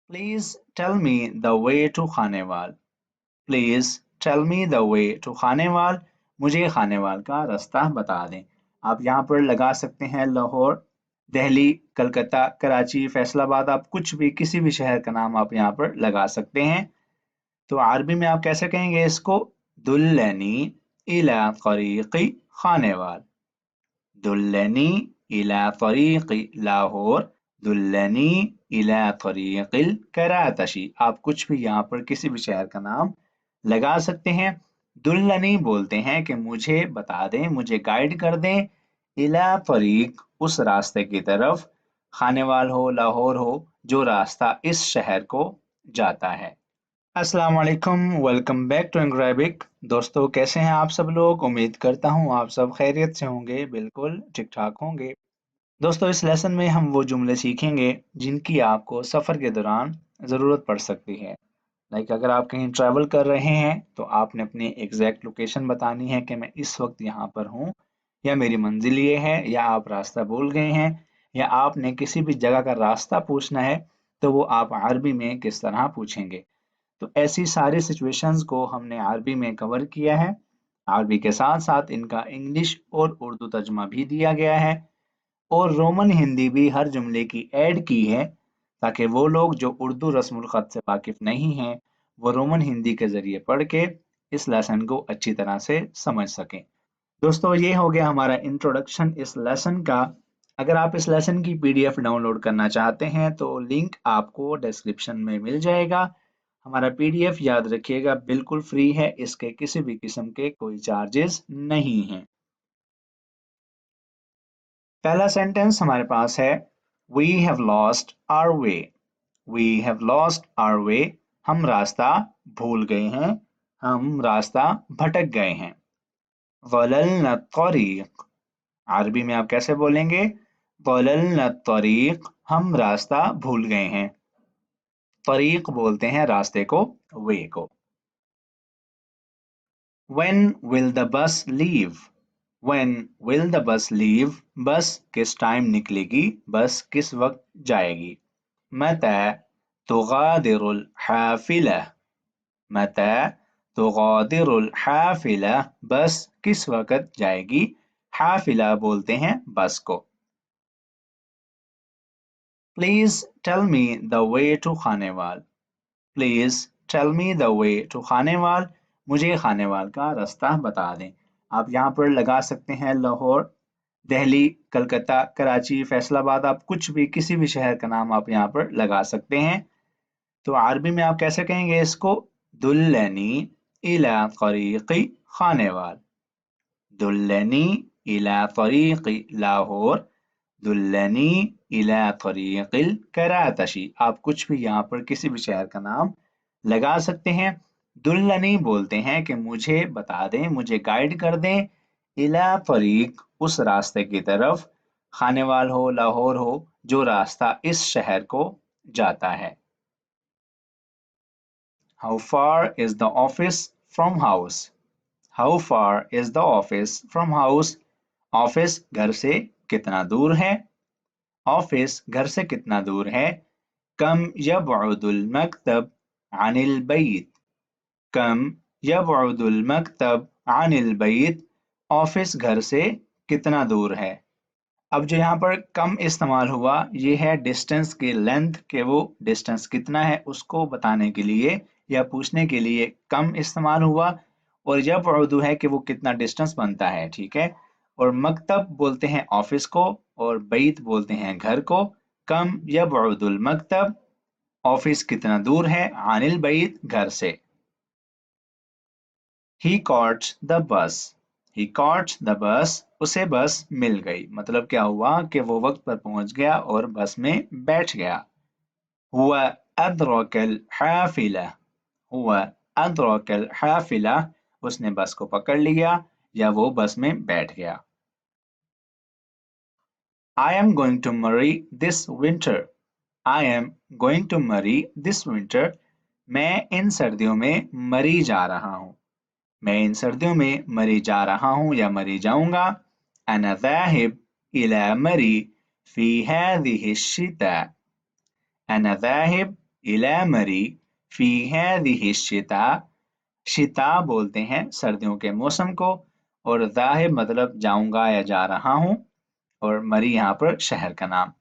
Please tell me the way to Khanewal. Please tell me the way to Khanewal. मुझे खानेवाल का रास्ता बता दें. आप यहाँ पर लगा सकते हैं लाहौर, दिल्ली, कलकत्ता, कराची, फैसलाबाद. आप कुछ भी किसी भी शहर का नाम आप यहाँ पर लगा सकते हैं. तो अरबी में आप कैसे कहेंगे इसको? दुल्लनी इला तरीक़ी खानेवाल. दुल्लनी इला तरीक़ी लाहौर. दुल्लनी इला तरीक़िल करातशी. आप कुछ भी यहाँ पर किसी भी शहर का नाम लगा सकते हैं. दुल्लनी बोलते हैं कि मुझे बता दें, मुझे गाइड कर दें. इला तरीक उस रास्ते की तरफ, खानेवाल हो, लाहौर हो, जो रास्ता इस शहर को जाता है. अस्सलाम वालेकुम, वेलकम बैक टू एंग्राबिक. दोस्तों कैसे हैं आप सब लोग? उम्मीद करता हूँ आप सब खैरियत से होंगे, बिल्कुल ठीक ठाक होंगे. दोस्तों इस लेसन में हम वो जुमले सीखेंगे जिनकी आपको सफ़र के दौरान ज़रूरत पड़ सकती है. अगर आप कहीं ट्रैवल कर रहे हैं तो आपने अपनी एग्जैक्ट लोकेशन बतानी है कि मैं इस वक्त यहाँ पर हूँ, या मेरी मंजिल ये है, या आप रास्ता भूल गए हैं, या आपने किसी भी जगह का रास्ता पूछना है तो वो आप अरबी में किस तरह पूछेंगे. तो ऐसी सारी सिचुएशंस को हमने अरबी में कवर किया है. अरबी के साथ साथ इनका इंग्लिश और उर्दू तर्जुमा भी दिया गया है, और रोमन हिंदी भी हर जुमले की ऐड की है, ताकि वो लोग जो उर्दू रस्मुल ख़त से वाकिफ नहीं हैं वो रोमन हिंदी के ज़रिए पढ़ के इस लेसन को अच्छी तरह से समझ सकें. दोस्तों ये हो गया हमारा इंट्रोडक्शन इस लेसन का. अगर आप इस लेसन की पीडीएफ डाउनलोड करना चाहते हैं तो लिंक आपको डिस्क्रिप्शन में मिल जाएगा. हमारा पीडीएफ याद रखिएगा बिल्कुल फ्री है, इसके किसी भी किस्म के कोई चार्जेस नहीं हैं. पहला सेंटेंस हमारे पास है We have lost our way. We have lost our way. हम रास्ता भूल गए हैं, हम रास्ता भटक गए हैं. ज़ललना त्तरीक़. अरबी में आप कैसे बोलेंगे? ज़ललना त्तरीक़. हम रास्ता भूल गए हैं. तरीक़ बोलते हैं रास्ते को, वे को. When will the bus leave? When will the bus leave? बस किस टाइम निकलेगी, बस किस वक्त जाएगी. मता तुगादिरुल हाफिला. मता तुगादिरुल हाफिला. बस किस वक्त जाएगी. हाफिला बोलते हैं बस को. Please tell me the way to Khanewal. Please tell me the way to Khanewal. मुझे खानेवाल का रास्ता बता दें. आप यहाँ पर लगा सकते हैं लाहौर, दिल्ली, कलकत्ता, कराची, फैसलाबाद. आप कुछ भी किसी भी शहर का नाम आप यहाँ पर लगा सकते हैं. तो अरबी में आप कैसे कहेंगे इसको? दुल्लनी इला तरीक़ी खानेवाल. दुल्लनी इला तरीक़ी लाहौर. दुल्लनी इला तरीक़िल करातशी. आप कुछ भी यहाँ पर किसी भी शहर का नाम लगा सकते हैं. दुल्लनी बोलते हैं कि मुझे बता दें, मुझे गाइड कर दें. इला तरीक़ उस रास्ते की तरफ, खानेवाल हो, लाहौर हो, जो रास्ता इस शहर को जाता है. How far is the office from house? How far is the office from house? Office घर से कितना दूर है. ऑफिस घर से कितना दूर है. कम यबउदुल मकतब अनिल बैत. कम यबउदुल मकतब अनिल बैत. ऑफिस घर से कितना दूर है. अब जो यहाँ पर कम इस्तेमाल हुआ ये है डिस्टेंस की लेंथ, के वो डिस्टेंस कितना है उसको बताने के लिए या पूछने के लिए कम इस्तेमाल हुआ. और यबउदु है कि वो कितना डिस्टेंस बनता है, ठीक है. और मकतब बोलते हैं ऑफिस को, और बैत बोलते हैं घर को. कम यबउदुल मकतब, ऑफिस कितना दूर है, अनिल बैत घर से. He caught the bus. He caught the bus. उसे बस मिल गई. मतलब क्या हुआ कि वो वक्त पर पहुंच गया और बस में बैठ गया. हुआ अदरकल हाफिला. हुआ अदरकल हाफिला. उसने बस को पकड़ लिया या वो बस में बैठ गया. I am going to marry this winter. I am going to marry this winter. मैं इन सर्दियों में मरी जा रहा हूँ. मैं इन सर्दियों में मरी जा रहा हूँ या मरी जाऊंगा. أنا ذاهب إلى مري في هذه الشتاء. أنا ذاهب इला मरी फी हादिहि शिता। शिता बोलते हैं सर्दियों के मौसम को, और ज़ाहिब मतलब जाऊंगा या जा रहा हूँ, और मरी यहाँ पर शहर का नाम।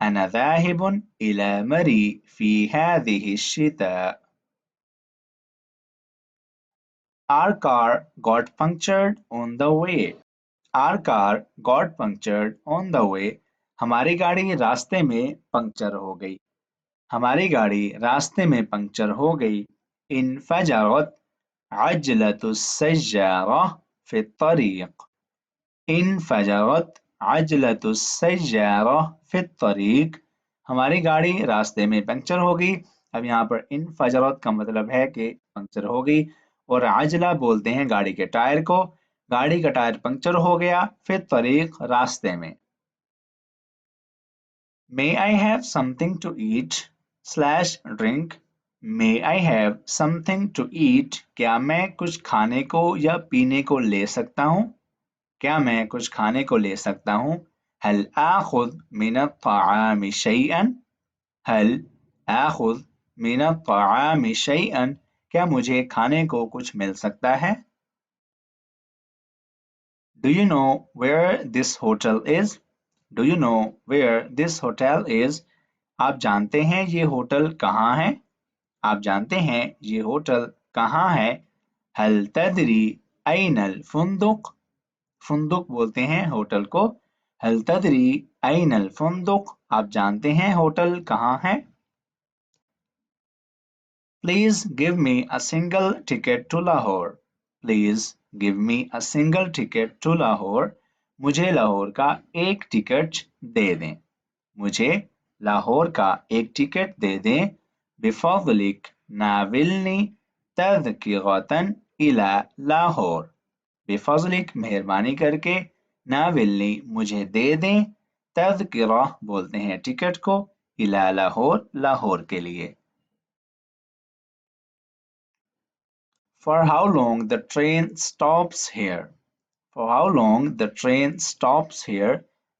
अना ज़ाहिबुन इला मरी फी हादिहि शिता। Our car got punctured on the way. Our car got punctured on the way. हमारी गाड़ी रास्ते में पंक्चर हो गई। हमारी गाड़ी रास्ते में पंक्चर हो गई। انفجرت عجلة السيارة في الطريق. انفجرت عجلة السيارة في الطريق. हमारी गाड़ी रास्ते में पंक्चर हो गई। अब यहाँ पर انفجرت का मतलब है कि पंक्चर हो गई, और आजला बोलते हैं गाड़ी के टायर को। गाड़ी का टायर पंक्चर हो गया फिर तरीक रास्ते में। May I have something to eat slash drink. May I have something to eat. क्या मैं कुछ खाने को या पीने को ले सकता हूँ? क्या मैं कुछ खाने को ले सकता हूँ? हल आखुद मिन अत्ताआमि शैअन। हल आखुद मिन अत्ताआमि शैअन। क्या मुझे खाने को कुछ मिल सकता है? Do you know where this hotel is? Do you know where this hotel is? आप जानते हैं ये होटल कहाँ है? आप जानते हैं ये होटल कहाँ है? हल तदरी ऐनल फुंदुक। फुंदुक बोलते हैं होटल को। हल तदरी ऐनल फुंदुक। आप जानते हैं होटल कहाँ है? Please give me a single ticket to Lahore. Please give me a single ticket to Lahore. मुझे लाहौर का एक टिकट दे दें। मुझे लाहौर का एक टिकट दे दें। बिफज़लिक नाविलनी तज़किरतन इला लाहौर। बेफजलिक मेहरबानी करके, नाविलनी मुझे दे दें, तज़किरा बोलते हैं टिकट को, इला लाहौर लाहौर के लिए। For how long the train stops here? For how long the train stops here?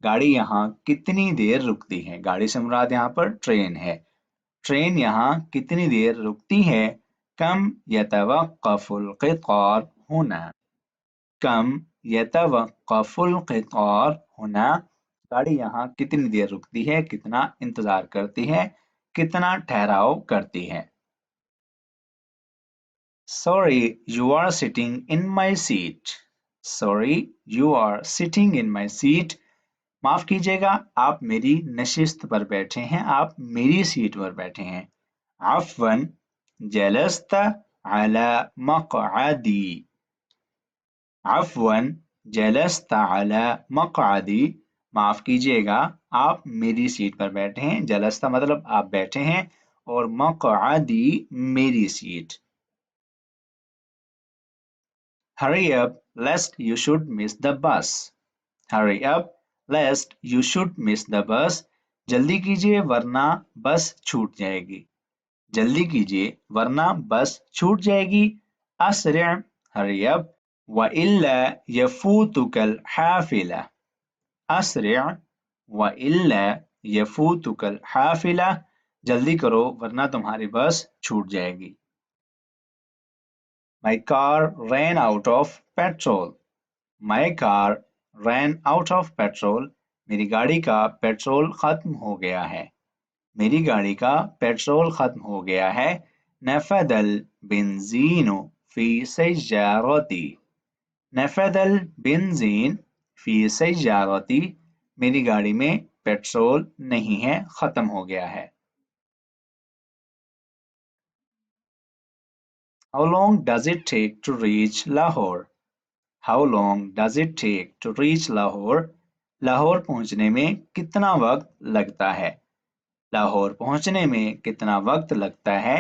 गाड़ी यहाँ कितनी देर रुकती है? गाड़ी से मुराद यहाँ पर ट्रेन है। ट्रेन यहाँ कितनी देर रुकती है? कम यतवक्क़फ़ुल क़ितार हुना। कम यतवक्क़फ़ुल क़ितार हुना। गाड़ी यहाँ कितनी देर रुकती है, कितना इंतजार करती है, कितना ठहराव करती है। Sorry, you are sitting in my seat. Sorry, you are sitting in my seat. माफ कीजिएगा, आप मेरी नशिस्त पर बैठे हैं, आप मेरी सीट पर बैठे हैं। अफ़वन जलस्त अला मक़अदी। अफ़वन जलस्त अला मक़अदी। माफ कीजिएगा, आप मेरी सीट पर बैठे हैं। जलस्ता मतलब आप बैठे हैं, और मक़अदी मेरी seat. Hurry up, lest you should miss the bus. Hurry up, lest you should miss the bus. जल्दी कीजिए वरना बस छूट जाएगी। जल्दी कीजिए वरना बस छूट जाएगी। अस्रिअ, hurry up, वइल्ला यफूतुकल हाफिला। अस्रिअ वइल्ला यफूतुकल हाफिला। जल्दी करो वरना तुम्हारी बस छूट जाएगी। My car ran out of petrol. My car ran out of petrol. मेरी गाड़ी का पेट्रोल खत्म हो गया है। मेरी गाड़ी का पेट्रोल खत्म हो गया है। नफदल बेंजीनो फी सय्यारती। नफदल बेंजीन फी सय्यारती। मेरी गाड़ी में पेट्रोल नहीं है, खत्म हो गया है। How long does it take to reach Lahore? How long does it take to reach Lahore? Lahore पहुंचने में कितना वक्त लगता है? लाहौर पहुंचने में कितना वक्त लगता है?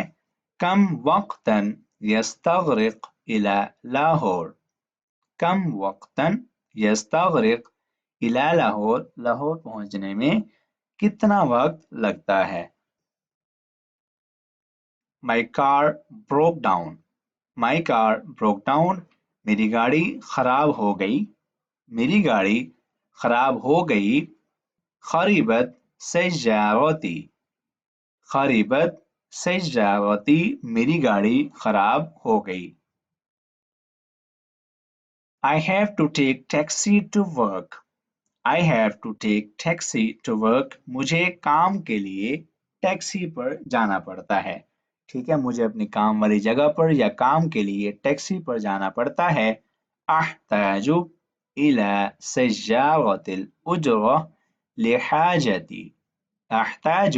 कम वक्तन यस्तगरिक इला लाहौर। कम वक्तन यस्तगरिक इला लाहौर। लाहौर पहुंचने में कितना वक्त लगता है? My car broke down. My car broke down. मेरी गाड़ी खराब हो गई। मेरी गाड़ी खराब हो गई। खरीबत सय्यारती। खरीबत सय्यारती मेरी गाड़ी खराब हो गई। I have to take taxi to work. I have to take taxi to work. मुझे काम के लिए टैक्सी पर जाना पड़ता है। ठीक है, मुझे अपनी काम वाली जगह पर या काम के लिए टैक्सी पर जाना पड़ता है। أحتاج إلى سيارة الأجرة لحاجتي. أحتاج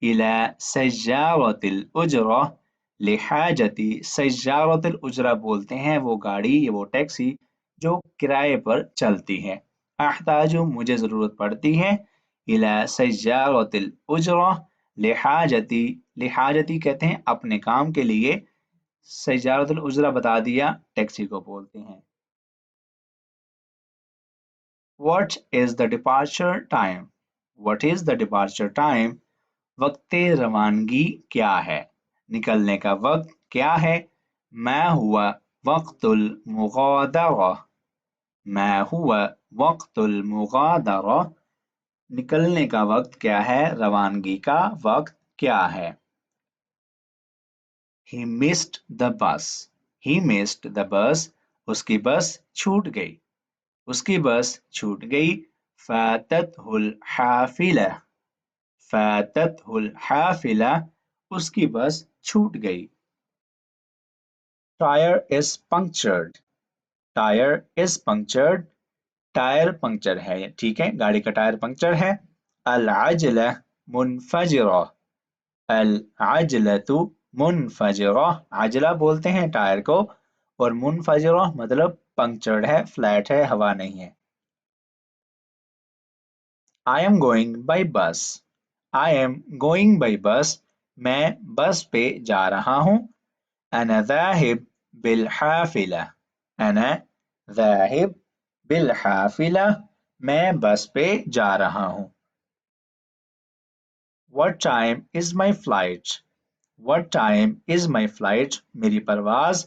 إلى سيارة الأجرة لحاجتي. سيارة الأجرة बोलते हैं वो गाड़ी या वो टैक्सी जो किराए पर चलती है। अहताजु मुझे ज़रूरत पड़ती है। इला सय्यारत उजरा लिहाजती, लिहाजती कहते हैं अपने काम के लिए। सय्यारत उजरा बता दिया, टैक्सी को बोलते हैं। What is the departure time? What is the departure time? वक्त रवानगी क्या है? निकलने का वक्त क्या है? मैं हुआ वक्तुल मुगादरा। मैं हुआ वक्तुल मुगादरा। निकलने का वक्त क्या है? रवानगी का वक्त क्या है? He missed the bus. He missed the bus. उसकी बस छूट गई। उसकी बस छूट गई। फाततहुल हाफिला। फाततहुल हाफिला। उसकी बस छूट गई। Tire is punctured. Tire is punctured. Tyre puncture है, ठीक है, गाड़ी का टायर पंक्चर है। अल अजला मुनफजरा। अल अजलतु मुनफजरा। अजला बोलते हैं टायर को, और मुनफजरा मतलब पंक्चर्ड है, फ्लैट है, हवा नहीं है। I am going by bus. I am going by bus. मैं बस पे जा रहा हूँ। أنا ذاهب بالحافلة. أنا ذاهب بالحافلة. मैं बस पे जा रहा हूँ। What time is my flight? What time is my flight? मेरी परवाज़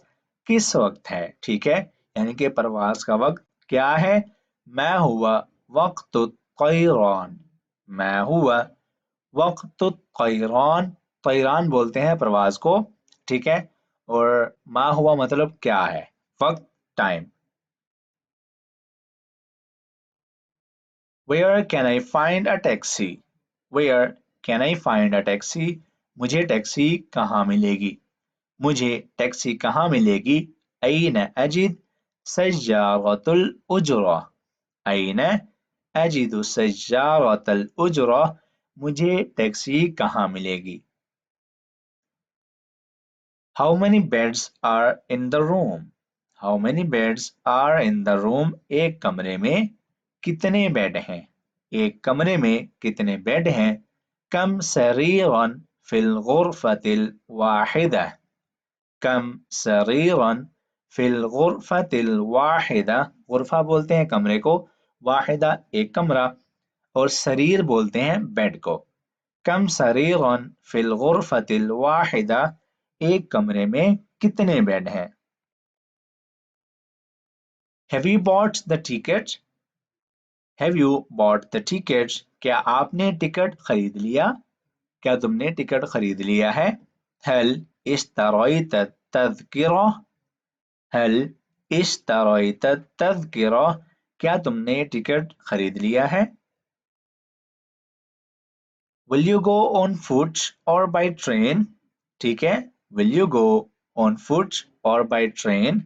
किस वक्त है? ठीक है, यानी कि परवाज़ का वक्त क्या है? मैं हुआ वक़्तुत क़ैरान। मैं हुआ वक़्तुत क़ैरान। क़ैरान बोलते हैं परवाज़ को, ठीक है, और मा हुआ मतलब क्या है? वक्त, time. Where can I find a taxi? Where can I find a taxi? मुझे टैक्सी कहाँ मिलेगी? मुझे टैक्सी कहाँ मिलेगी? أين أجد سيارة الأجرة? أين أجد سيارة الأجرة? मुझे टैक्सी कहाँ मिलेगी? How many beds are in the room? How many beds are in the room? एक कमरे में कितने बेड हैं? एक कमरे में कितने बेड हैं? कम सरीरन फिल गुरफतिल वाहिदा। कम सरीरन फिल गुरफतिल वाहिदा। गुरफा बोलते हैं कमरे को, वाहिदा एक कमरा, और सरीर बोलते हैं बेड को। कम सरीरन फिल गुरफतिल वाहिदा। एक कमरे में कितने बेड हैं? Have you bought the ticket? Have you bought the ticket? क्या आपने टिकट खरीद लिया? क्या तुमने टिकट खरीद लिया है? हल इश्तरैत तज़किरा? हल इश्तरैत तज़किरा? क्या तुमने टिकट खरीद लिया है? Will you go on foot or by train? ठीक है, will you go on foot or by train?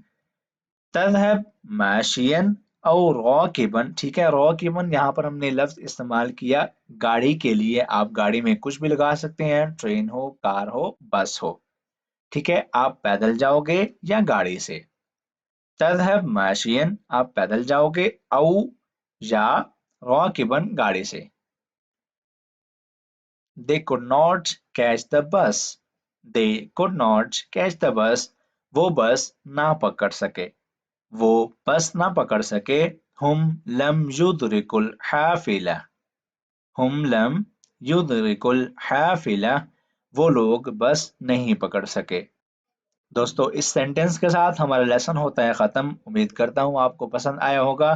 तज़हब माशियन और राकिबन। ठीक है, राकिबन यहाँ पर हमने लफ्ज इस्तेमाल किया गाड़ी के लिए। आप गाड़ी में कुछ भी लगा सकते हैं, ट्रेन हो, कार हो, बस हो। ठीक है, आप पैदल जाओगे या गाड़ी से। तज़हब माशियन आप पैदल जाओगे, औ या राकिबन गाड़ी से। They could not catch the bus. They could not catch the bus. वो बस ना पकड़ सके। वो बस ना पकड़ सके। हम लम युदरिकुल हाफिला। हम लम युदरिकुल हाफिला। वो लोग बस नहीं पकड़ सके। दोस्तों, इस सेंटेंस के साथ हमारा लेसन होता है ख़त्म। उम्मीद करता हूँ आपको पसंद आया होगा।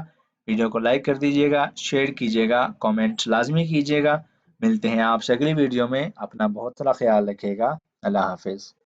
वीडियो को लाइक कर दीजिएगा, शेयर कीजिएगा, कमेंट लाजमी कीजिएगा। मिलते हैं आपसे अगली वीडियो में। अपना बहुत सारा ख्याल रखिएगा। اللہ حافظ.